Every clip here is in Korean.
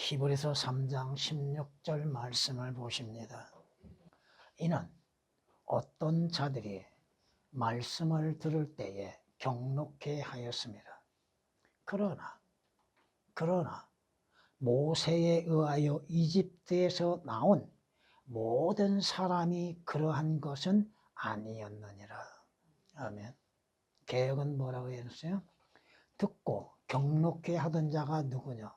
히브리서 3장 16절 말씀을 보십니다. 이는 어떤 자들이 말씀을 들을 때에 경록해 하였습니다. 그러나 모세에 의하여 이집트에서 나온 모든 사람이 그러한 것은 아니었느니라. 아멘. 개역은 뭐라고 했어요? 듣고 경록해 하던 자가 누구냐?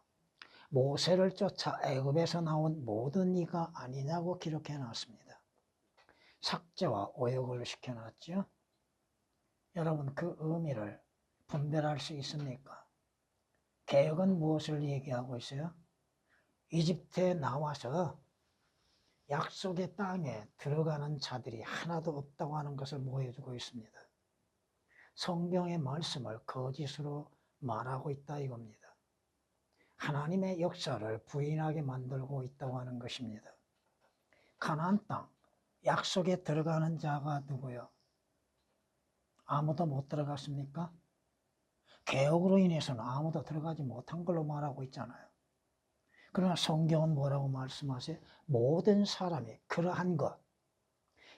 모세를 쫓아 애굽에서 나온 모든 이가 아니냐고 기록해 놨습니다. 삭제와 오역을 시켜놨죠. 여러분, 그 의미를 분별할 수 있습니까? 개역은 무엇을 얘기하고 있어요? 이집트에 나와서 약속의 땅에 들어가는 자들이 하나도 없다고 하는 것을 보여주고 있습니다. 성경의 말씀을 거짓으로 말하고 있다 이겁니다. 하나님의 역사를 부인하게 만들고 있다고 하는 것입니다. 가나안 땅, 약속에 들어가는 자가 누구요? 아무도 못 들어갔습니까? 개혁으로 인해서는 아무도 들어가지 못한 걸로 말하고 있잖아요. 그러나 성경은 뭐라고 말씀하세요? 모든 사람이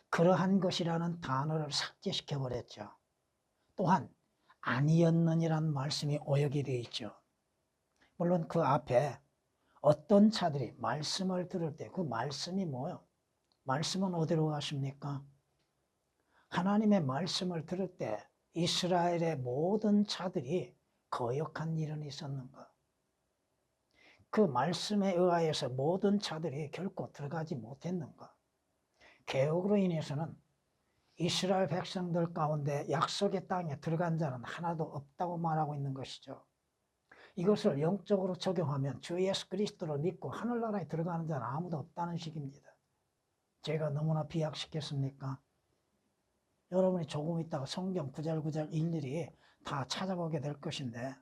그러한 것이라는 단어를 삭제시켜 버렸죠. 또한 아니었느니라는 말씀이 오역이 되어 있죠. 물론 그 앞에 어떤 자들이 말씀을 들을 때 그 말씀이 뭐예요? 말씀은 어디로 가십니까? 하나님의 말씀을 들을 때 이스라엘의 모든 자들이 거역한 일은 있었는가? 그 말씀에 의하여서 모든 자들이 결코 들어가지 못했는가? 개혁으로 인해서는 이스라엘 백성들 가운데 약속의 땅에 들어간 자는 하나도 없다고 말하고 있는 것이죠. 이것을 영적으로 적용하면 주 예수 그리스도를 믿고 하늘나라에 들어가는 자는 아무도 없다는 식입니다. 제가 너무나 비약시켰습니까? 여러분이 조금 있다가 성경 구절구절 일일이 다 찾아보게 될 것인데,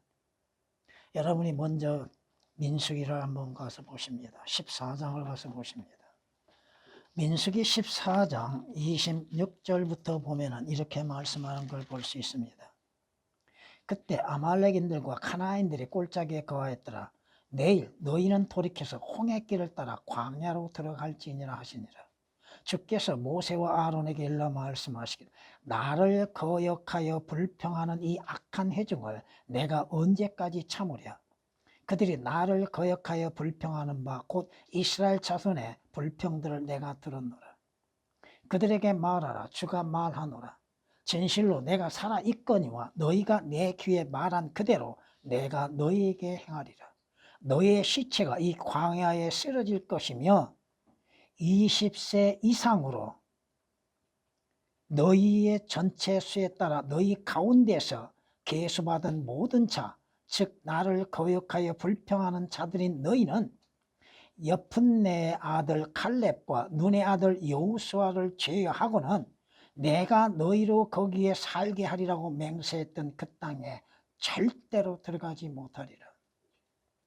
여러분이 먼저 민수기를 한번 가서 보십니다. 14장을 가서 보십니다. 민수기 14장 26절부터 보면은 이렇게 말씀하는 걸 볼 수 있습니다. 그때 아말렉인들과 카나안인들이 꼴짝에 거하였더라. 내일 너희는 돌이켜서 홍해길을 따라 광야로 들어갈지니라 하시니라. 주께서 모세와 아론에게 일러 말씀하시기를 나를 거역하여 불평하는 이 악한 회중을 내가 언제까지 참으랴. 그들이 나를 거역하여 불평하는 바 곧 이스라엘 자손의 불평들을 내가 들었노라. 그들에게 말하라. 주가 말하노라. 진실로 내가 살아있거니와 너희가 내 귀에 말한 그대로 내가 너희에게 행하리라. 너희의 시체가 이 광야에 쓰러질 것이며 20세 이상으로 너희의 전체 수에 따라 너희 가운데서 계수받은 모든 자, 즉 나를 거역하여 불평하는 자들인 너희는 여푼네의 아들 칼렙과 눈의 아들 여호수아를 제외하고는 내가 너희로 거기에 살게 하리라고 맹세했던 그 땅에 절대로 들어가지 못하리라.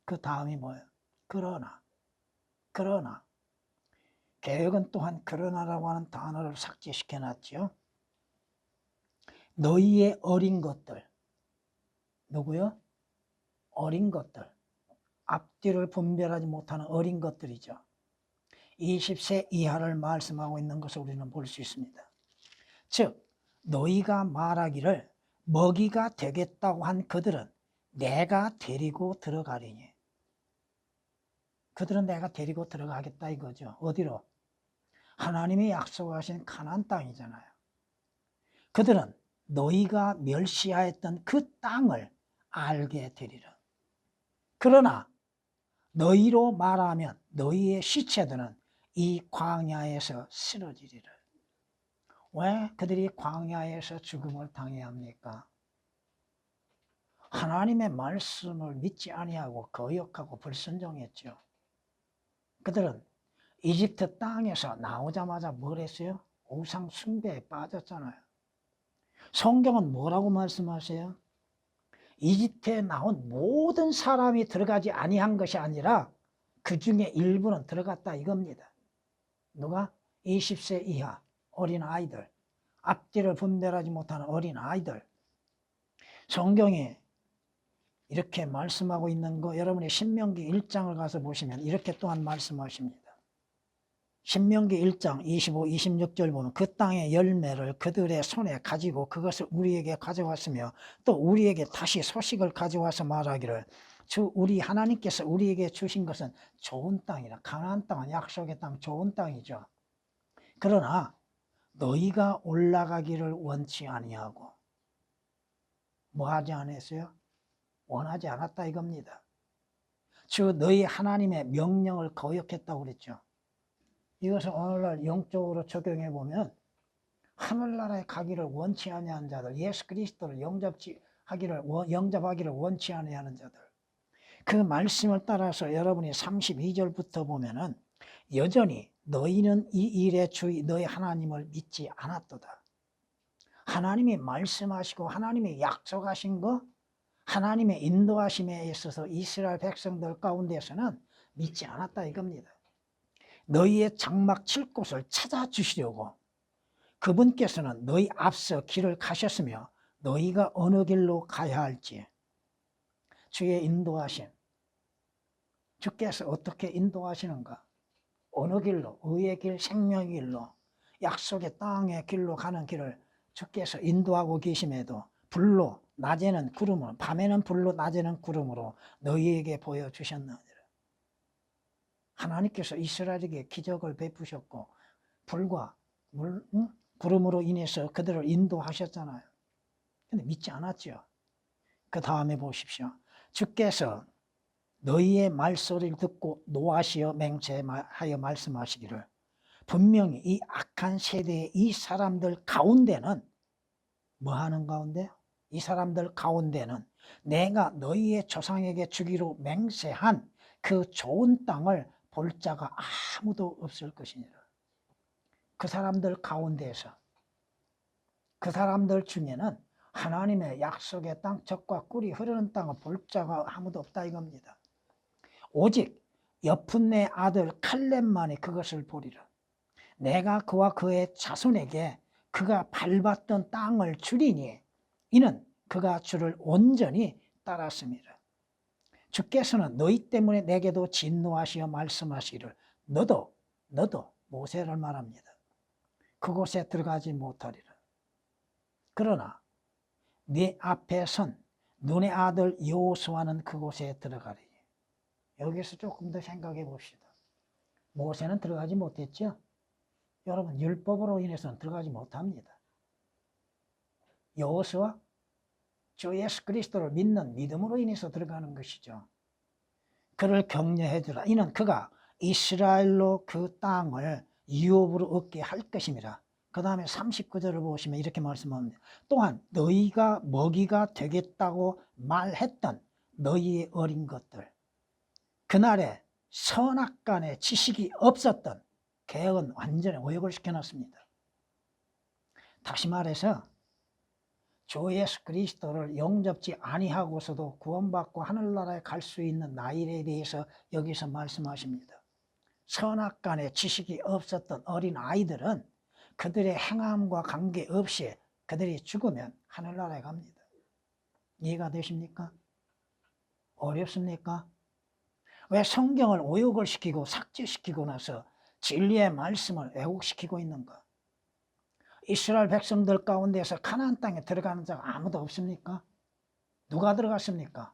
그 다음이 뭐예요? 그러나 개혁은 또한 그러나라고 하는 단어를 삭제시켜 놨죠. 너희의 어린 것들, 누구요? 어린 것들, 앞뒤를 분별하지 못하는 어린 것들이죠. 20세 이하를 말씀하고 있는 것을 우리는 볼 수 있습니다. 즉 너희가 말하기를 먹이가 되겠다고 한 그들은 내가 데리고 들어가리니. 그들은 내가 데리고 들어가겠다 이거죠. 어디로? 하나님이 약속하신 가나안 땅이잖아요. 그들은 너희가 멸시하였던 그 땅을 알게 되리라. 그러나 너희로 말하면 너희의 시체들은 이 광야에서 쓰러지리라. 왜 그들이 광야에서 죽음을 당해야 합니까? 하나님의 말씀을 믿지 아니하고 거역하고 불순종했죠. 그들은 이집트 땅에서 나오자마자 뭘 했어요? 우상 숭배에 빠졌잖아요. 성경은 뭐라고 말씀하세요? 이집트에 나온 모든 사람이 들어가지 아니한 것이 아니라 그 중에 일부는 들어갔다 이겁니다. 누가? 20세 이하 어린 아이들, 앞뒤를 분별하지 못하는 어린 아이들. 성경이 이렇게 말씀하고 있는 거 여러분이 신명기 1장을 가서 보시면 이렇게 또한 말씀하십니다. 신명기 1장 25, 26절 보면 그 땅의 열매를 그들의 손에 가지고 그것을 우리에게 가져왔으며 또 우리에게 다시 소식을 가져와서 말하기를 주 우리 하나님께서 우리에게 주신 것은 좋은 땅이라. 가나안 땅은 약속의 땅, 좋은 땅이죠. 그러나 너희가 올라가기를 원치 아니하고 뭐 하지 않았어요? 원하지 않았다 이겁니다. 주 너희 하나님의 명령을 거역했다고 그랬죠. 이것을 오늘날 영적으로 적용해 보면 하늘나라에 가기를 원치 아니하는 자들, 예수 그리스도를 영접하기를 원치 아니하는 자들, 그 말씀을 따라서 여러분이 32절부터 보면은 여전히 너희는 이 일의 주의 너희 하나님을 믿지 않았도다. 하나님이 말씀하시고 하나님이 약속하신 거, 하나님의 인도하심에 있어서 이스라엘 백성들 가운데서는 믿지 않았다 이겁니다. 너희의 장막 칠 곳을 찾아주시려고 그분께서는 너희 앞서 길을 가셨으며 너희가 어느 길로 가야 할지 주의 인도하심, 주께서 어떻게 인도하시는가, 어느 길로, 의의 길, 생명의 길로, 약속의 땅의 길로 가는 길을 주께서 인도하고 계심에도 불로, 낮에는 구름으로, 밤에는 불로, 낮에는 구름으로 너희에게 보여주셨느니라. 하나님께서 이스라엘에게 기적을 베푸셨고 불과 구름으로 인해서 그들을 인도하셨잖아요. 근데 믿지 않았죠. 그 다음에 보십시오. 주께서 너희의 말소리를 듣고 노하시어 맹세하여 말씀하시기를 분명히 이 악한 세대의 이 사람들 가운데는 뭐 하는 가운데? 이 사람들 가운데는 내가 너희의 조상에게 주기로 맹세한 그 좋은 땅을 볼 자가 아무도 없을 것이니라. 그 사람들 가운데에서 그 사람들 중에는 하나님의 약속의 땅, 젖과 꿀이 흐르는 땅을 볼 자가 아무도 없다 이겁니다. 오직 여푼네 아들 칼렙만이 그것을 보리라. 내가 그와 그의 자손에게 그가 밟았던 땅을 주리니 이는 그가 주를 온전히 따랐습니다. 주께서는 너희 때문에 내게도 진노하시어 말씀하시기를 너도 모세를 말합니다. 그곳에 들어가지 못하리라. 그러나 네 앞에 선 눈의 아들 여호수아는 그곳에 들어가리니. 여기서 조금 더 생각해 봅시다. 모세는 들어가지 못했죠. 여러분 율법으로 인해서는 들어가지 못합니다. 여호수아 주 예수 그리스도를 믿는 믿음으로 인해서 들어가는 것이죠. 그를 격려해 주라. 이는 그가 이스라엘로 그 땅을 유업으로 얻게 할 것임이라. 그 다음에 39절을 보시면 이렇게 말씀합니다. 또한 너희가 먹이가 되겠다고 말했던 너희의 어린 것들, 그날에 선악간에 지식이 없었던 개혁은 완전히 오역을 시켜놨습니다. 다시 말해서 주 예수 그리스도를 영접지 아니하고서도 구원받고 하늘나라에 갈 수 있는 나일에 대해서 여기서 말씀하십니다. 선악간에 지식이 없었던 어린 아이들은 그들의 행함과 관계없이 그들이 죽으면 하늘나라에 갑니다. 이해가 되십니까? 어렵습니까? 왜 성경을 오역을 시키고 삭제시키고 나서 진리의 말씀을 왜곡시키고 있는가? 이스라엘 백성들 가운데서 가나안 땅에 들어가는 자가 아무도 없습니까? 누가 들어갔습니까?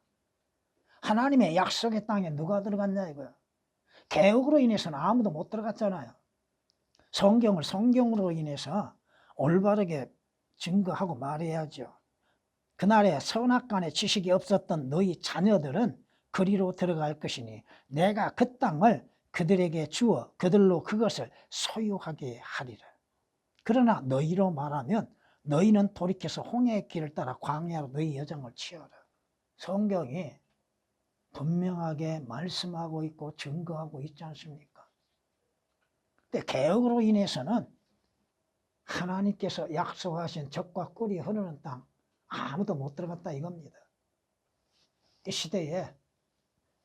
하나님의 약속의 땅에 누가 들어갔냐 이거야. 개혁으로 인해서는 아무도 못 들어갔잖아요. 성경을 성경으로 인해서 올바르게 증거하고 말해야죠. 그날에 선악간에 지식이 없었던 너희 자녀들은 그리로 들어갈 것이니 내가 그 땅을 그들에게 주어 그들로 그것을 소유하게 하리라. 그러나 너희로 말하면 너희는 돌이켜서 홍해의 길을 따라 광야로 너희 여정을 치어라. 성경이 분명하게 말씀하고 있고 증거하고 있지 않습니까? 근데 개혁으로 인해서는 하나님께서 약속하신 젖과 꿀이 흐르는 땅 아무도 못 들어갔다 이겁니다. 이 시대에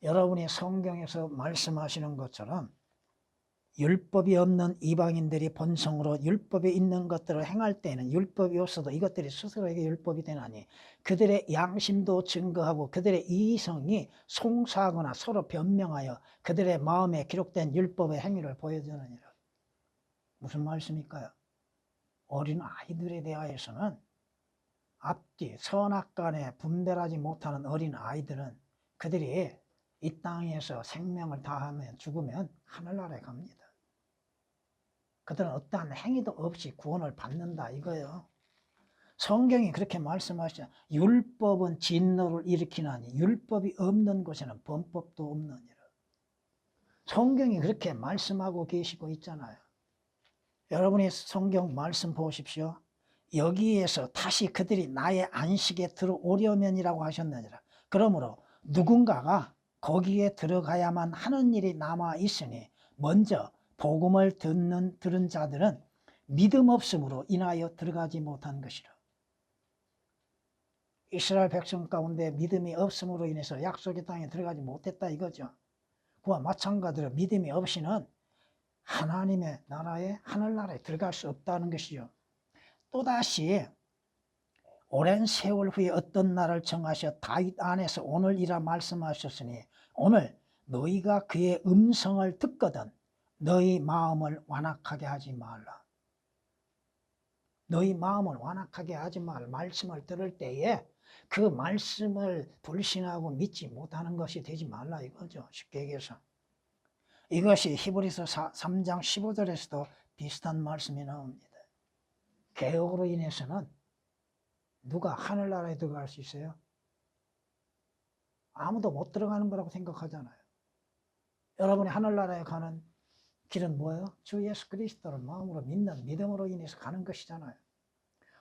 여러분이 성경에서 말씀하시는 것처럼 율법이 없는 이방인들이 본성으로 율법에 있는 것들을 행할 때에는 율법이 없어도 이것들이 스스로에게 율법이 되나니 그들의 양심도 증거하고 그들의 이성이 송사하거나 서로 변명하여 그들의 마음에 기록된 율법의 행위를 보여주느니라. 무슨 말씀일까요? 어린 아이들에 대하여서는 앞뒤 선악간에 분별하지 못하는 어린 아이들은 그들이 이 땅에서 생명을 다하면 죽으면 하늘나라에 갑니다. 그들은 어떠한 행위도 없이 구원을 받는다 이거예요. 성경이 그렇게 말씀하시죠. 율법은 진노를 일으키나니 율법이 없는 곳에는 범법도 없느니라. 성경이 그렇게 말씀하고 계시고 있잖아요. 여러분이 성경 말씀 보십시오. 여기에서 다시 그들이 나의 안식에 들어오려면이라고 하셨느니라. 그러므로 누군가가 거기에 들어가야만 하는 일이 남아 있으니 먼저 복음을 들은 자들은 믿음 없음으로 인하여 들어가지 못한 것이라. 이스라엘 백성 가운데 믿음이 없음으로 인해서 약속의 땅에 들어가지 못했다 이거죠. 그와 마찬가지로 믿음이 없이는 하나님의 나라에 하늘나라에 들어갈 수 없다는 것이죠. 또다시 오랜 세월 후에 어떤 날을 정하셔 다윗 안에서 오늘이라 말씀하셨으니 오늘 너희가 그의 음성을 듣거든 너희 마음을 완악하게 하지 말라. 너희 마음을 완악하게 하지 말. 말씀을 들을 때에 그 말씀을 불신하고 믿지 못하는 것이 되지 말라 이거죠. 쉽게 얘기해서. 이것이 히브리서 3장 15절에서도 비슷한 말씀이 나옵니다. 개혁으로 인해서는 누가 하늘나라에 들어갈 수 있어요? 아무도 못 들어가는 거라고 생각하잖아요. 여러분이 하늘나라에 가는 길은 뭐예요? 주 예수 그리스도를 마음으로 믿는 믿음으로 인해서 가는 것이잖아요.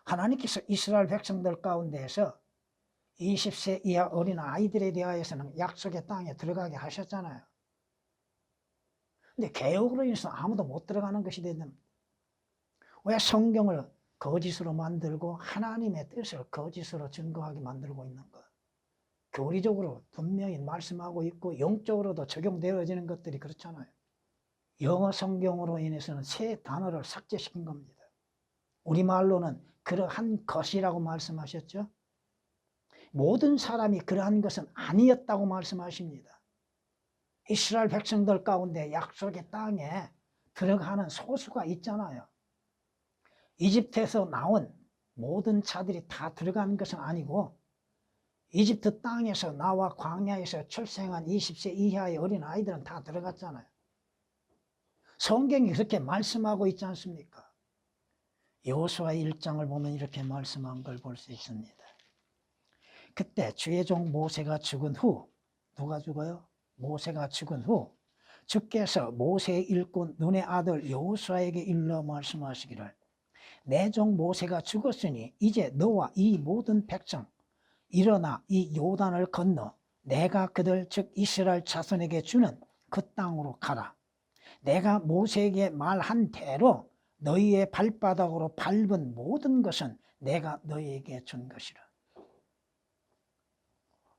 하나님께서 이스라엘 백성들 가운데에서 20세 이하 어린 아이들에 대하여서는 약속의 땅에 들어가게 하셨잖아요. 근데 개혁으로 인해서 아무도 못 들어가는 것이 되는 왜 성경을 거짓으로 만들고 하나님의 뜻을 거짓으로 증거하게 만들고 있는 것. 교리적으로 분명히 말씀하고 있고 영적으로도 적용되어지는 것들이 그렇잖아요. 영어 성경으로 인해서는 새 단어를 삭제시킨 겁니다. 우리말로는 그러한 것이라고 말씀하셨죠. 모든 사람이 그러한 것은 아니었다고 말씀하십니다. 이스라엘 백성들 가운데 약속의 땅에 들어가는 소수가 있잖아요. 이집트에서 나온 모든 자들이 다 들어가는 것은 아니고 이집트 땅에서 나와 광야에서 출생한 20세 이하의 어린 아이들은 다 들어갔잖아요. 성경이 그렇게 말씀하고 있지 않습니까? 여호수아 1장을 보면 이렇게 말씀한 걸 볼 수 있습니다. 그때 주의 종 모세가 죽은 후 누가 죽어요? 모세가 죽은 후 주께서 모세의 일꾼 눈의 아들 여호수아에게 일러 말씀하시기를 내 종 모세가 죽었으니 이제 너와 이 모든 백성 일어나 이 요단을 건너 내가 그들 즉 이스라엘 자손에게 주는 그 땅으로 가라. 내가 모세에게 말한 대로 너희의 발바닥으로 밟은 모든 것은 내가 너희에게 준 것이라.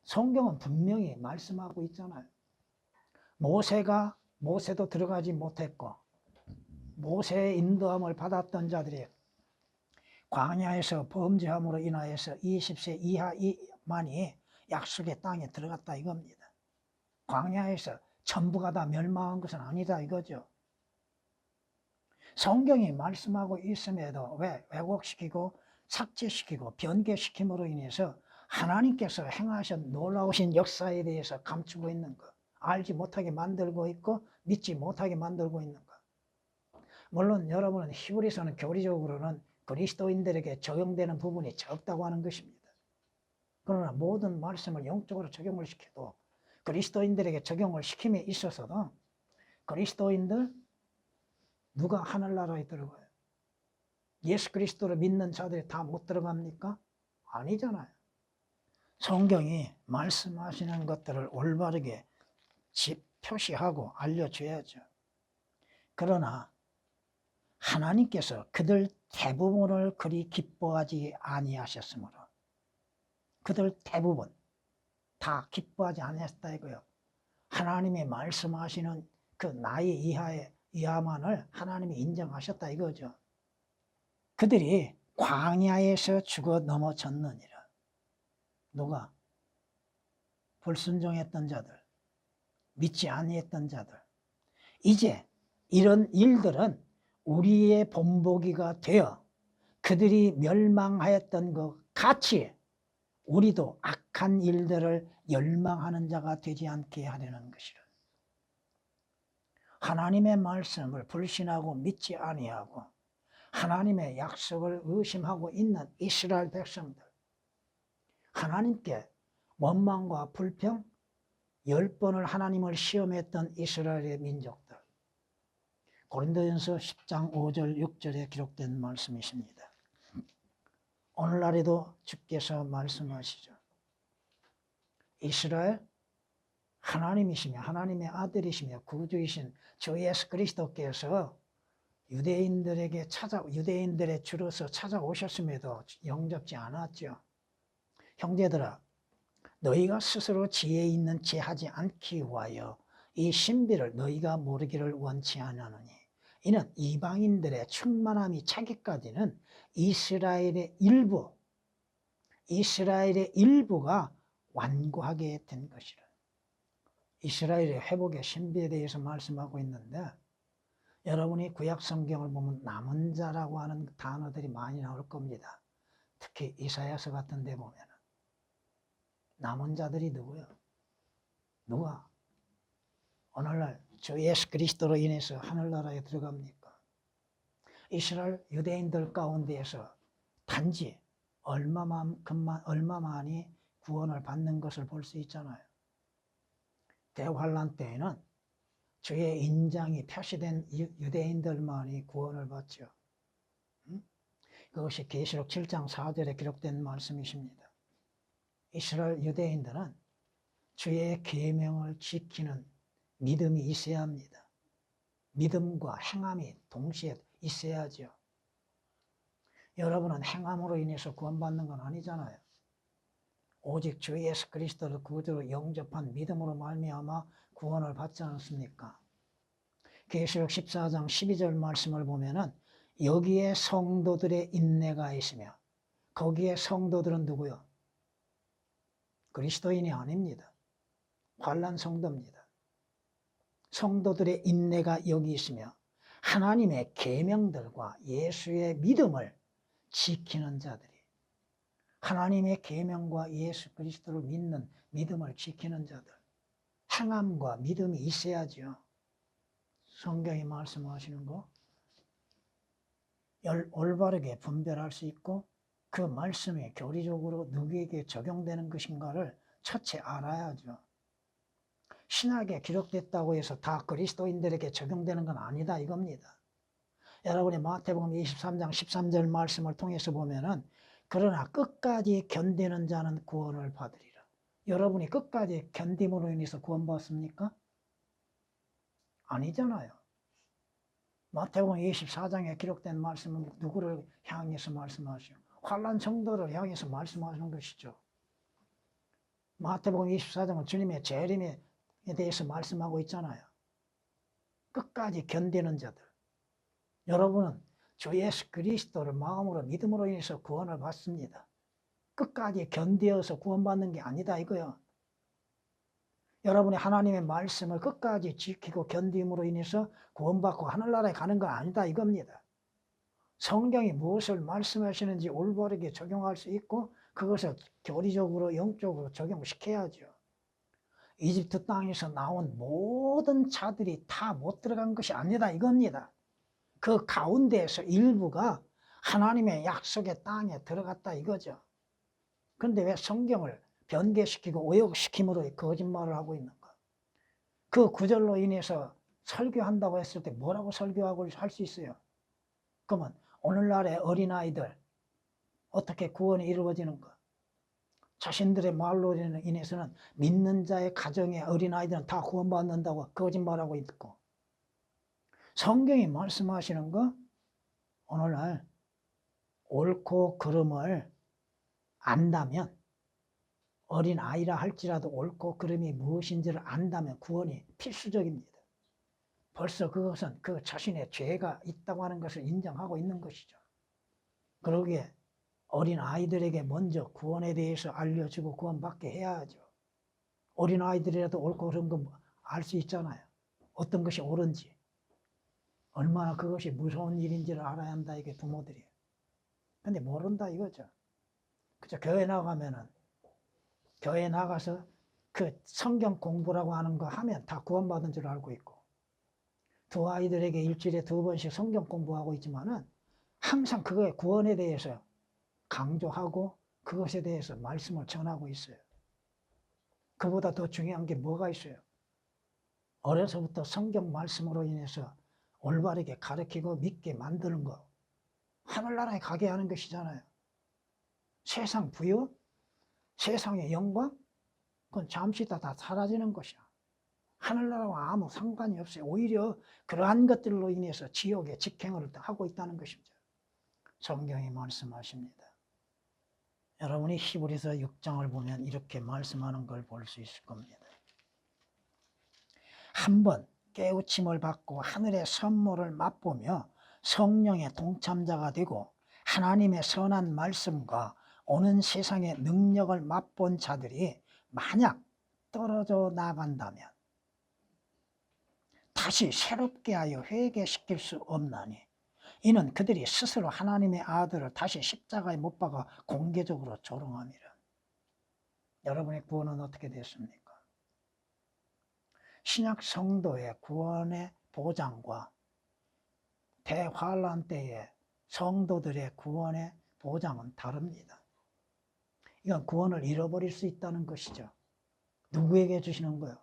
성경은 분명히 말씀하고 있잖아요. 모세도 들어가지 못했고 모세의 인도함을 받았던 자들이 광야에서 범죄함으로 인하여서 20세 이하만이 약속의 땅에 들어갔다 이겁니다. 광야에서 전부가 다 멸망한 것은 아니다 이거죠. 성경이 말씀하고 있음에도 왜 왜곡시키고 삭제시키고 변개시킴으로 인해서 하나님께서 행하신 놀라우신 역사에 대해서 감추고 있는 것, 알지 못하게 만들고 있고 믿지 못하게 만들고 있는 것. 물론 여러분은 히브리서는 교리적으로는 그리스도인들에게 적용되는 부분이 적다고 하는 것입니다. 그러나 모든 말씀을 영적으로 적용을 시켜도 그리스도인들에게 적용을 시킴에 있어서도 그리스도인들 누가 하늘나라에 들어가요? 예수 그리스도를 믿는 자들이 다 못 들어갑니까? 아니잖아요. 성경이 말씀하시는 것들을 올바르게 표시하고 알려줘야죠. 그러나 하나님께서 그들 대부분을 그리 기뻐하지 아니하셨으므로 그들 대부분 다 기뻐하지 아니하셨다 이거요. 하나님의 말씀하시는 그 나이 이하의 이 하만을 하나님이 인정하셨다 이거죠. 그들이 광야에서 죽어 넘어졌느니라. 누가? 불순종했던 자들, 믿지 아니했던 자들. 이제 이런 일들은 우리의 본보기가 되어 그들이 멸망하였던 것 같이 우리도 악한 일들을 열망하는 자가 되지 않게 하려는 것이라. 하나님의 말씀을 불신하고 믿지 아니하고 하나님의 약속을 의심하고 있는 이스라엘 백성들, 하나님께 원망과 불평 10번을 하나님을 시험했던 이스라엘의 민족들, 고린도전서 10장 5절 6절에 기록된 말씀이십니다. 오늘날에도 주께서 말씀하시죠. 이스라엘 하나님이시며 하나님의 아들이시며 구주이신 주 예수 그리스도께서 유대인들의 주로서 찾아오셨음에도 영접지 않았죠. 형제들아, 너희가 스스로 지혜 있는 체 하지 않기 위하여 이 신비를 너희가 모르기를 원치 않으니 이는 이방인들의 충만함이 차기까지는 이스라엘의 일부가 완고하게 된 것이라. 이스라엘의 회복의 신비에 대해서 말씀하고 있는데, 여러분이 구약 성경을 보면 남은 자라고 하는 단어들이 많이 나올 겁니다. 특히 이사야서 같은 데 보면 남은 자들이 누구요? 누가 오늘날 주 예수 그리스도로 인해서 하늘나라에 들어갑니까? 이스라엘 유대인들 가운데에서 단지 얼마만이 구원을 받는 것을 볼 수 있잖아요. 대환란 때에는 주의 인장이 표시된 유대인들만이 구원을 받죠. 그것이 계시록 7장 4절에 기록된 말씀이십니다. 이스라엘 유대인들은 주의 계명을 지키는 믿음이 있어야 합니다. 믿음과 행함이 동시에 있어야죠. 여러분은 행함으로 인해서 구원받는 건 아니잖아요. 오직 주 예수 그리스도를 구주로 영접한 믿음으로 말미암아 구원을 받지 않습니까? 계시록 14장 12절 말씀을 보면은 여기에 성도들의 인내가 있으며, 거기에 성도들은 누구요? 그리스도인이 아닙니다. 환난 성도입니다. 성도들의 인내가 여기 있으며 하나님의 계명들과 예수의 믿음을 지키는 자들이, 하나님의 계명과 예수 그리스도를 믿는 믿음을 지키는 자들, 행함과 믿음이 있어야죠. 성경이 말씀하시는 거 올바르게 분별할 수 있고 그 말씀이 교리적으로 누구에게 적용되는 것인가를 첫째 알아야죠. 신약에 기록됐다고 해서 다 그리스도인들에게 적용되는 건 아니다 이겁니다. 여러분이 마태복음 23장 13절 말씀을 통해서 보면은 그러나 끝까지 견디는 자는 구원을 받으리라. 여러분이 끝까지 견딤으로 인해서 구원받습니까? 아니잖아요. 마태복음 24장에 기록된 말씀은 누구를 향해서 말씀하시죠? 환난 성도를 향해서 말씀하시는 것이죠. 마태복음 24장은 주님의 재림에 대해서 말씀하고 있잖아요. 끝까지 견디는 자들. 여러분은 주 예수 그리스도를 마음으로 믿음으로 인해서 구원을 받습니다. 끝까지 견디어서 구원받는 게 아니다 이거요. 여러분이 하나님의 말씀을 끝까지 지키고 견딤으로 인해서 구원받고 하늘나라에 가는 건 아니다 이겁니다. 성경이 무엇을 말씀하시는지 올바르게 적용할 수 있고 그것을 교리적으로 영적으로 적용시켜야죠. 이집트 땅에서 나온 모든 자들이 다 못 들어간 것이 아니다 이겁니다. 그 가운데에서 일부가 하나님의 약속의 땅에 들어갔다 이거죠. 그런데 왜 성경을 변개시키고 오역시킴으로 거짓말을 하고 있는가? 그 구절로 인해서 설교한다고 했을 때 뭐라고 설교하고 할 수 있어요? 그러면 오늘날의 어린아이들 어떻게 구원이 이루어지는가? 자신들의 말로 인해서는 믿는 자의 가정의 어린아이들은 다 구원받는다고 거짓말하고 있고, 성경이 말씀하시는 거 오늘날 옳고 그름을 안다면, 어린아이라 할지라도 옳고 그름이 무엇인지를 안다면 구원이 필수적입니다. 벌써 그것은 그 자신의 죄가 있다고 하는 것을 인정하고 있는 것이죠. 그러기에 어린 아이들에게 먼저 구원에 대해서 알려주고 구원받게 해야죠. 어린 아이들이라도 옳고 그른 거 알 수 있잖아요. 어떤 것이 옳은지. 얼마나 그것이 무서운 일인지를 알아야 한다, 이게 부모들이. 근데 모른다 이거죠. 그죠? 교회 나가서 그 성경 공부라고 하는 거 하면 다 구원받은 줄 알고 있고, 두 아이들에게 일주일에 2번씩 성경 공부하고 있지만은 항상 그거의 구원에 대해서 강조하고 그것에 대해서 말씀을 전하고 있어요. 그보다 더 중요한 게 뭐가 있어요? 어려서부터 성경 말씀으로 인해서 올바르게 가르치고 믿게 만드는 거. 하늘나라에 가게 하는 것이잖아요. 세상 부여, 세상의 영광, 그건 잠시 다 사라지는 것이야. 하늘나라와 아무 상관이 없어요. 오히려 그러한 것들로 인해서 지옥의 직행을 하고 있다는 것입니다. 성경이 말씀하십니다. 여러분이 히브리서 6장을 보면 이렇게 말씀하는 걸 볼 수 있을 겁니다. 한번 깨우침을 받고 하늘의 선물을 맛보며 성령의 동참자가 되고 하나님의 선한 말씀과 오는 세상의 능력을 맛본 자들이 만약 떨어져 나간다면 다시 새롭게 하여 회개시킬 수 없나니 이는 그들이 스스로 하나님의 아들을 다시 십자가에 못 박아 공개적으로 조롱함이라. 여러분의 구원은 어떻게 됐습니까? 신약 성도의 구원의 보장과 대환란 때의 성도들의 구원의 보장은 다릅니다. 이건 구원을 잃어버릴 수 있다는 것이죠. 누구에게 주시는 거예요?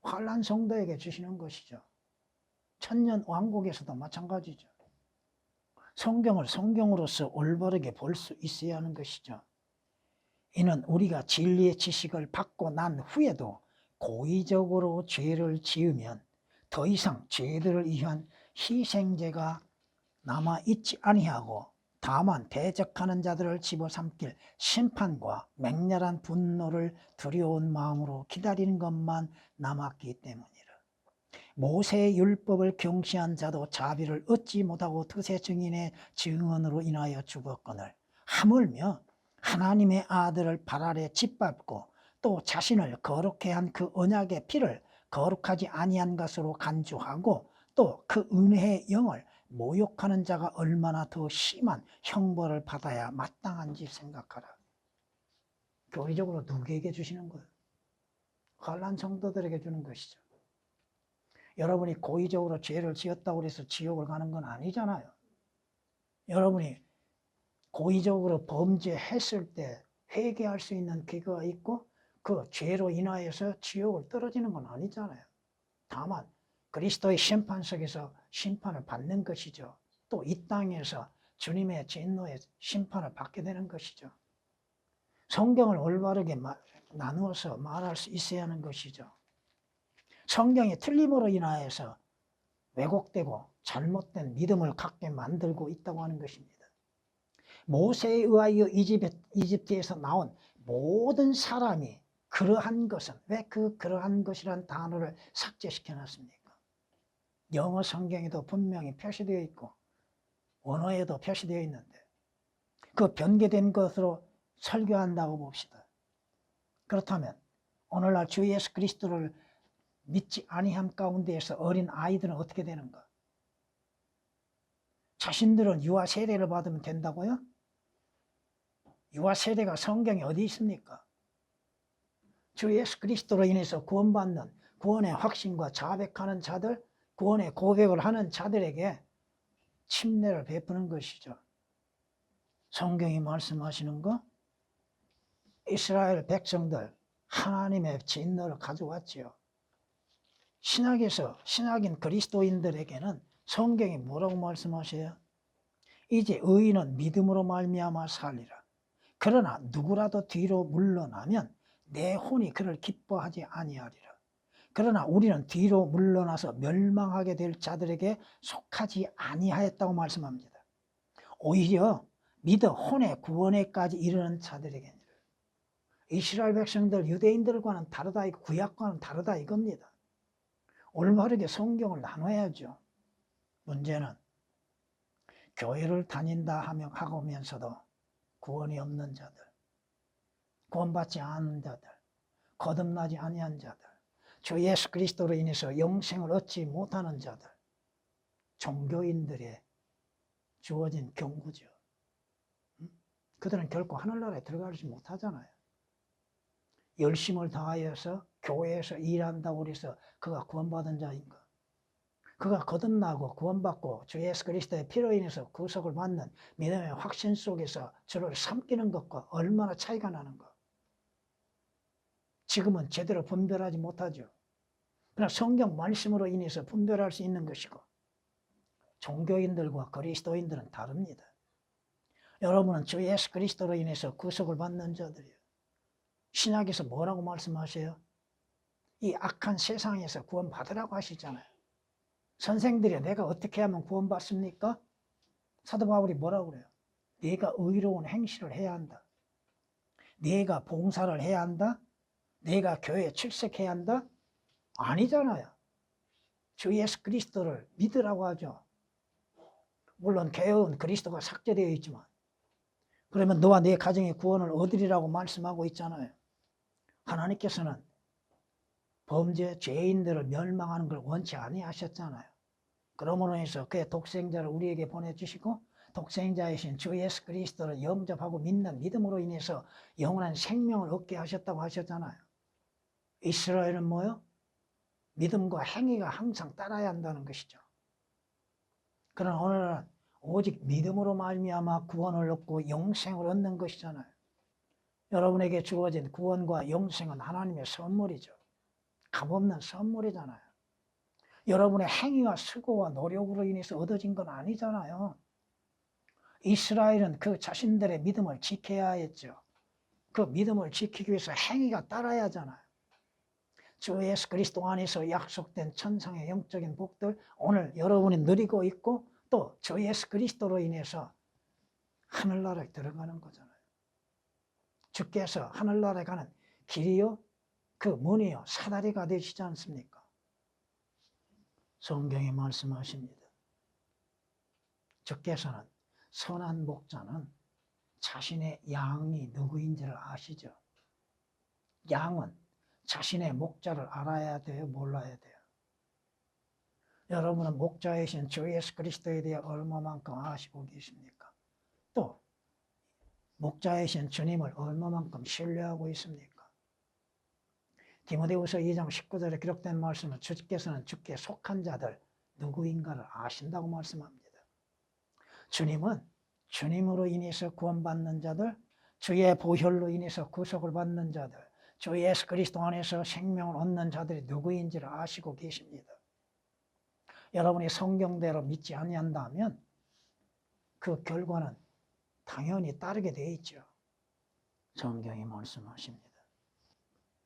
환란 성도에게 주시는 것이죠. 천년 왕국에서도 마찬가지죠. 성경을 성경으로서 올바르게 볼 수 있어야 하는 것이죠. 이는 우리가 진리의 지식을 받고 난 후에도 고의적으로 죄를 지으면 더 이상 죄들을 위한 희생제가 남아있지 아니하고 다만 대적하는 자들을 집어삼킬 심판과 맹렬한 분노를 두려운 마음으로 기다리는 것만 남았기 때문이라. 모세의 율법을 경시한 자도 자비를 얻지 못하고 드세 증인의 증언으로 인하여 죽었거늘 하물며 하나님의 아들을 발 아래 짓밟고 또 자신을 거룩해 한 그 언약의 피를 거룩하지 아니한 것으로 간주하고 또 그 은혜의 영을 모욕하는 자가 얼마나 더 심한 형벌을 받아야 마땅한지 생각하라. 교리적으로 누구에게 주시는 거예요? 환난 성도들에게 주는 것이죠. 여러분이 고의적으로 죄를 지었다고 해서 지옥을 가는 건 아니잖아요. 여러분이 고의적으로 범죄했을 때 회개할 수 있는 기회가 있고 그 죄로 인하여서 지옥을 떨어지는 건 아니잖아요. 다만 그리스도의 심판석에서 심판을 받는 것이죠. 또 이 땅에서 주님의 진노의 심판을 받게 되는 것이죠. 성경을 올바르게 나누어서 말할 수 있어야 하는 것이죠. 성경이 틀림으로 인하여서 왜곡되고 잘못된 믿음을 갖게 만들고 있다고 하는 것입니다. 모세에 의하여 이집트에서 나온 모든 사람이 그러한 것은 왜 그러한 것이란 단어를 삭제시켜 놨습니까? 영어 성경에도 분명히 표시되어 있고 원어에도 표시되어 있는데 그 변개된 것으로 설교한다고 봅시다. 그렇다면 오늘날 주 예수 그리스도를 믿지 아니함 가운데에서 어린 아이들은 어떻게 되는가? 자신들은 유아 세례를 받으면 된다고요? 유아 세례가 성경에 어디 있습니까? 주 예수 그리스도로 인해서 구원받는 구원의 확신과 자백하는 자들, 구원의 고백을 하는 자들에게 침례를 베푸는 것이죠. 성경이 말씀하시는 거, 이스라엘 백성들 하나님의 진노를 가져왔지요. 신약인 그리스도인들에게는 성경이 뭐라고 말씀하셔요? 이제 의인은 믿음으로 말미암아 살리라. 그러나 누구라도 뒤로 물러나면 내 혼이 그를 기뻐하지 아니하리라. 그러나 우리는 뒤로 물러나서 멸망하게 될 자들에게 속하지 아니하였다고 말씀합니다. 오히려 믿어 혼의 구원에까지 이르는 자들에게는 이스라엘 백성들 유대인들과는 다르다, 구약과는 다르다 이겁니다. 올바르게 성경을 나눠야죠. 문제는 교회를 다닌다 하면서도 구원이 없는 자들, 구원받지 않은 자들, 거듭나지 아니한 자들, 주 예수 그리스도로 인해서 영생을 얻지 못하는 자들, 종교인들의 주어진 경고죠. 그들은 결코 하늘나라에 들어가지 못하잖아요. 열심을 다하여서 교회에서 일한다고 해서 그가 구원받은 자인가? 그가 거듭나고 구원받고 주 예수 그리스도의 피로 인해서 구속을 받는 믿음의 확신 속에서 주를 삼키는 것과 얼마나 차이가 나는가? 지금은 제대로 분별하지 못하죠. 그러나 성경 말씀으로 인해서 분별할 수 있는 것이고, 종교인들과 그리스도인들은 다릅니다. 여러분은 주 예수 그리스도로 인해서 구속을 받는 자들이에요. 신약에서 뭐라고 말씀하세요? 이 악한 세상에서 구원받으라고 하시잖아요. 선생들이 내가 어떻게 하면 구원받습니까? 사도 바울이 뭐라고 그래요? 네가 의로운 행실을 해야 한다. 네가 봉사를 해야 한다. 네가 교회에 출석해야 한다. 아니잖아요. 주 예수 그리스도를 믿으라고 하죠. 물론 개혁은 그리스도가 삭제되어 있지만, 그러면 너와 네 가정의 구원을 얻으리라고 말씀하고 있잖아요. 하나님께서는 범죄 죄인들을 멸망하는 걸 원치 아니하셨잖아요. 그러므로 해서 그의 독생자를 우리에게 보내주시고 독생자이신 주 예수 그리스도를 영접하고 믿는 믿음으로 인해서 영원한 생명을 얻게 하셨다고 하셨잖아요. 이스라엘은 뭐요? 믿음과 행위가 항상 따라야 한다는 것이죠. 그러나 오늘은 오직 믿음으로 말미암아 구원을 얻고 영생을 얻는 것이잖아요. 여러분에게 주어진 구원과 영생은 하나님의 선물이죠. 값없는 선물이잖아요. 여러분의 행위와 수고와 노력으로 인해서 얻어진 건 아니잖아요. 이스라엘은 그 자신들의 믿음을 지켜야 했죠. 그 믿음을 지키기 위해서 행위가 따라야 하잖아요. 주 예수 그리스도 안에서 약속된 천상의 영적인 복들 오늘 여러분이 누리고 있고 또 주 예수 그리스도로 인해서 하늘나라에 들어가는 거잖아요. 주께서 하늘나라에 가는 길이요 그 문이요 사다리가 되시지 않습니까? 성경에 말씀하십니다. 주께서는 선한 목자는 자신의 양이 누구인지를 아시죠? 양은 자신의 목자를 알아야 돼요? 몰라야 돼요? 여러분은 목자이신 주 예수 그리스도에 대해 얼마만큼 아시고 계십니까? 또 목자이신 주님을 얼마만큼 신뢰하고 있습니까? 디모데후서 2장 19절에 기록된 말씀은 주께서는 주께 속한 자들 누구인가를 아신다고 말씀합니다. 주님은 주님으로 인해서 구원받는 자들, 주의 보혈로 인해서 구속을 받는 자들, 주 예수 그리스도 안에서 생명을 얻는 자들이 누구인지를 아시고 계십니다. 여러분이 성경대로 믿지 아니한다면 그 결과는 당연히 따르게 되어 있죠. 성경이 말씀하십니다.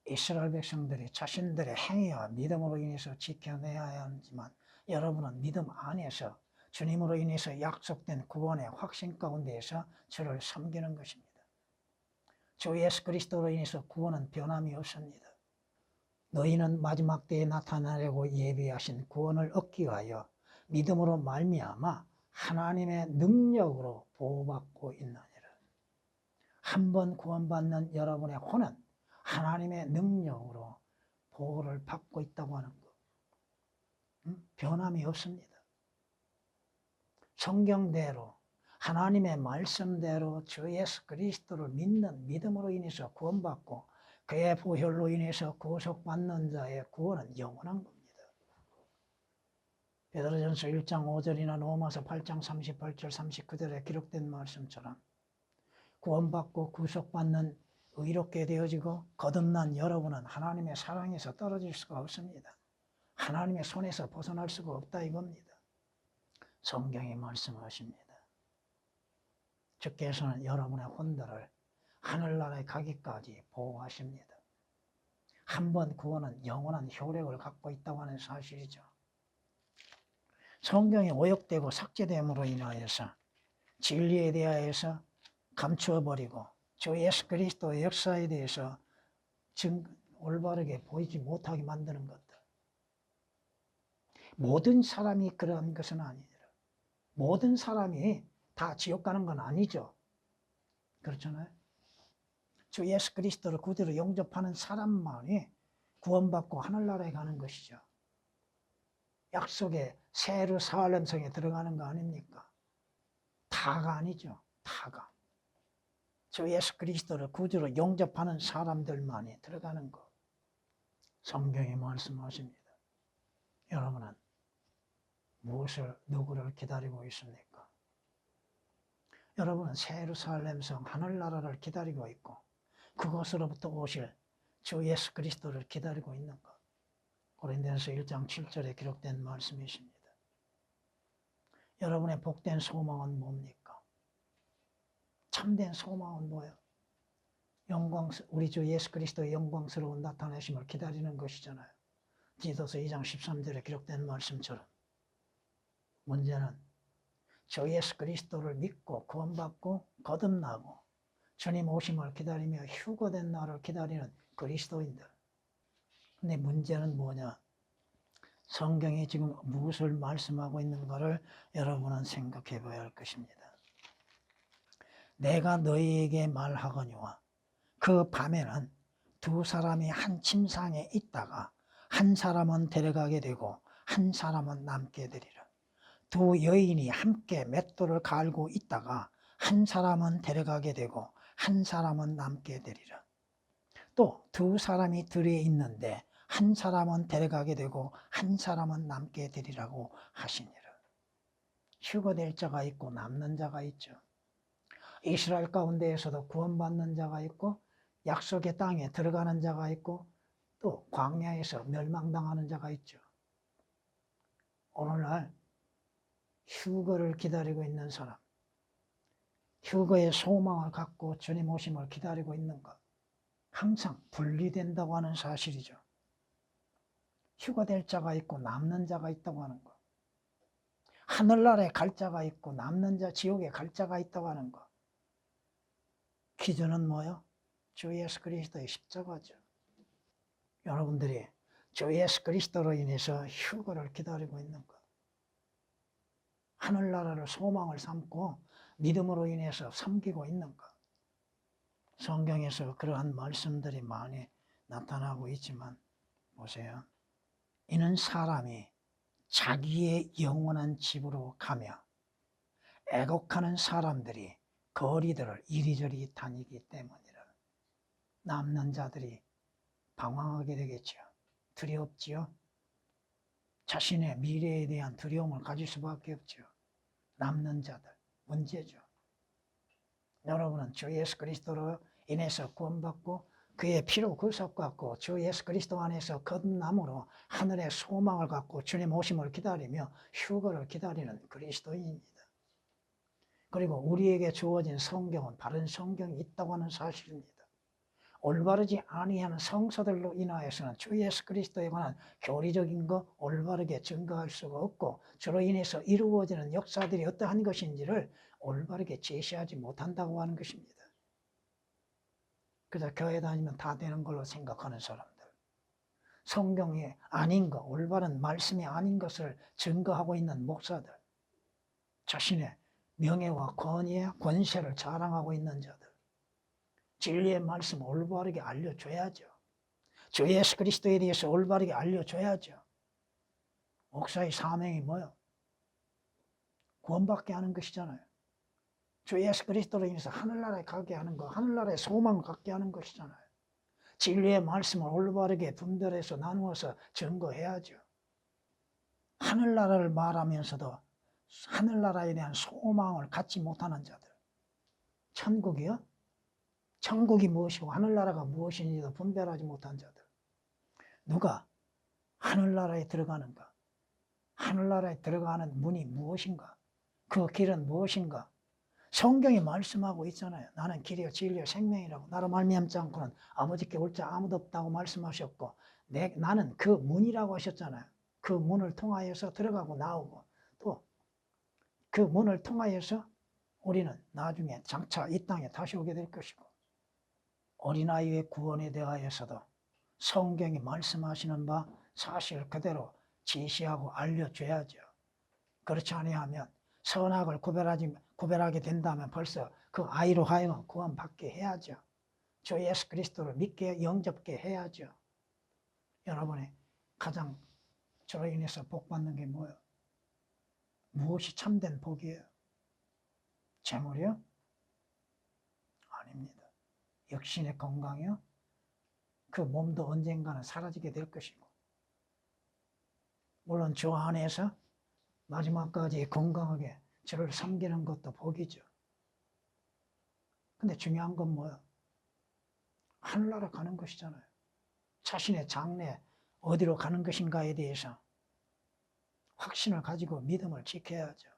이스라엘 백성들이 자신들의 행위와 믿음으로 인해서 지켜내야 하지만 여러분은 믿음 안에서 주님으로 인해서 약속된 구원의 확신 가운데에서 주를 섬기는 것입니다. 주 예수 그리스도로 인해서 구원은 변함이 없습니다. 너희는 마지막 때에 나타나려고 예비하신 구원을 얻기 위하여 믿음으로 말미암아 하나님의 능력으로 보호받고 있느니라. 한 번 구원받는 여러분의 혼은 하나님의 능력으로 보호를 받고 있다고 하는 것. 변함이 없습니다. 성경대로 하나님의 말씀대로 주 예수 그리스도를 믿는 믿음으로 인해서 구원받고 그의 보혈로 인해서 구속받는 자의 구원은 영원한 겁니다. 베드로전서 1장 5절이나 로마서 8장 38절 39절에 기록된 말씀처럼 구원받고 구속받는 의롭게 되어지고 거듭난 여러분은 하나님의 사랑에서 떨어질 수가 없습니다. 하나님의 손에서 벗어날 수가 없다 이겁니다. 성경이 말씀하십니다. 주께서는 여러분의 혼들을 하늘나라에 가기까지 보호하십니다. 한 번 구원은 영원한 효력을 갖고 있다고 하는 사실이죠. 성경이 오역되고 삭제됨으로 인하여서 진리에 대하여서 감추어버리고 주 예수 그리스도의 역사에 대해서 올바르게 보이지 못하게 만드는 것들. 모든 사람이 그런 것은 아니라 모든 사람이 다 지옥 가는 건 아니죠. 그렇잖아요. 주 예수 그리스도를 그대로 영접하는 사람만이 구원받고 하늘나라에 가는 것이죠. 약속의 새 예루살렘 성에 들어가는 거 아닙니까? 다가 아니죠. 다가. 주 예수 그리스도를 구주로 영접하는 사람들만이 들어가는 것. 성경이 말씀하십니다. 여러분은 누구를 기다리고 있습니까? 여러분은 새 예루살렘 성 하늘나라를 기다리고 있고 그것으로부터 오실 주 예수 그리스도를 기다리고 있는 것. 고린도전서 1장 7절에 기록된 말씀이십니다. 여러분의 복된 소망은 뭡니까? 참된 소망은 뭐예요? 우리 주 예수 그리스도의 영광스러운 나타내심을 기다리는 것이잖아요. 디도서 2장 13절에 기록된 말씀처럼 문제는 주 예수 그리스도를 믿고 구원받고 거듭나고 주님 오심을 기다리며 휴거된 날을 기다리는 그리스도인들. 근데 문제는 뭐냐? 성경이 지금 무엇을 말씀하고 있는가를 여러분은 생각해 봐야 할 것입니다. 내가 너희에게 말하거니와 그 밤에는 두 사람이 한 침상에 있다가 한 사람은 데려가게 되고 한 사람은 남게 되리라. 두 여인이 함께 맷돌을 갈고 있다가 한 사람은 데려가게 되고 한 사람은 남게 되리라. 또 두 사람이 들에 있는데 한 사람은 데려가게 되고 한 사람은 남게 되리라고 하시니라. 휴거될 자가 있고 남는 자가 있죠. 이스라엘 가운데에서도 구원받는 자가 있고 약속의 땅에 들어가는 자가 있고 또 광야에서 멸망당하는 자가 있죠. 오늘날 휴거를 기다리고 있는 사람, 휴거의 소망을 갖고 주님 오심을 기다리고 있는 것, 항상 분리된다고 하는 사실이죠. 휴거될 자가 있고 남는 자가 있다고 하는 것, 하늘나라에 갈 자가 있고 남는 자 지옥에 갈 자가 있다고 하는 것. 기준은 뭐요? 주 예수 그리스도의 십자가죠. 여러분들이 주 예수 그리스도로 인해서 휴거를 기다리고 있는 것, 하늘나라를 소망을 삼고 믿음으로 인해서 섬기고 있는 것. 성경에서 그러한 말씀들이 많이 나타나고 있지만 보세요. 이는 사람이 자기의 영원한 집으로 가며 애곡하는 사람들이 거리들을 이리저리 다니기 때문이라. 남는 자들이 방황하게 되겠죠. 두렵지요. 자신의 미래에 대한 두려움을 가질 수밖에 없죠. 남는 자들, 문제죠. 여러분은 주 예수 그리스도로 인해서 구원받고 그의 피로 구속받고 주 예수 그리스도 안에서 거듭남으로 하늘의 소망을 갖고 주님 오심을 기다리며 휴거를 기다리는 그리스도인입니다. 그리고 우리에게 주어진 성경은 바른 성경이 있다고 하는 사실입니다. 올바르지 아니하는 성서들로 인하여서는 주 예수 그리스도에 관한 교리적인 거 올바르게 증거할 수가 없고 주로 인해서 이루어지는 역사들이 어떠한 것인지를 올바르게 제시하지 못한다고 하는 것입니다. 그래서 교회 다니면 다 되는 걸로 생각하는 사람들, 성경이 아닌 것, 올바른 말씀이 아닌 것을 증거하고 있는 목사들, 자신의 명예와 권위의 권세를 자랑하고 있는 자들, 진리의 말씀을 올바르게 알려줘야죠. 주 예수 그리스도에 대해서 올바르게 알려줘야죠. 목사의 사명이 뭐요? 구원받게 하는 것이잖아요. 주 예수 그리스도로 인해서 하늘나라에 가게 하는 거, 하늘나라에 소망을 갖게 하는 것이잖아요. 진리의 말씀을 올바르게 분별해서 나누어서 증거해야죠. 하늘나라를 말하면서도 하늘나라에 대한 소망을 갖지 못하는 자들, 천국이요? 천국이 무엇이고 하늘나라가 무엇인지도 분별하지 못한 자들, 누가 하늘나라에 들어가는가? 하늘나라에 들어가는 문이 무엇인가? 그 길은 무엇인가? 성경이 말씀하고 있잖아요. 나는 길이요 진리요 생명이라고. 나로 말미암지 않고는 아버지께 올 자 아무도 없다고 말씀하셨고 나는 그 문이라고 하셨잖아요. 그 문을 통하여서 들어가고 나오고 또 그 문을 통하여서 우리는 나중에 장차 이 땅에 다시 오게 될 것이고 어린아이의 구원에 대하여서도 성경이 말씀하시는 바 사실 그대로 지시하고 알려줘야죠. 그렇지 아니하면 선악을 구별하게 된다면 벌써 그 아이로 하여금 구원받게 해야죠. 주 예수 그리스도를 믿게 영접게 해야죠. 여러분이 가장 저로 인해서 복받는 게 뭐예요? 무엇이 참된 복이에요? 재물이요? 아닙니다. 육신의 건강이요? 그 몸도 언젠가는 사라지게 될 것이고, 물론 주 안에서 마지막까지 건강하게 저를 섬기는 것도 복이죠. 근데 중요한 건 뭐예요? 하늘나라 가는 것이잖아요. 자신의 장래 어디로 가는 것인가에 대해서 확신을 가지고 믿음을 지켜야죠.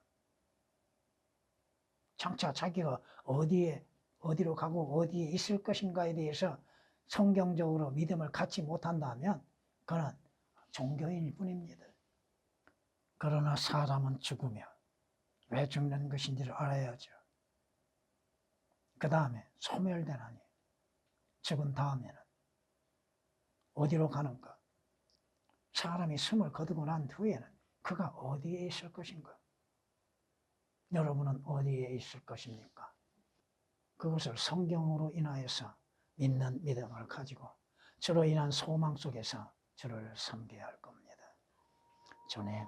장차 자기가 어디로 가고 어디에 있을 것인가에 대해서 성경적으로 믿음을 갖지 못한다면 그는 종교인일 뿐입니다. 그러나 사람은 죽으며 왜 죽는 것인지를 알아야죠. 그 다음에 소멸되나니 죽은 다음에는 어디로 가는가? 사람이 숨을 거두고 난 후에는 그가 어디에 있을 것인가? 여러분은 어디에 있을 것입니까? 그것을 성경으로 인하여서 믿는 믿음을 가지고 주로 인한 소망 속에서 주를 섬겨야 할 겁니다. 주님,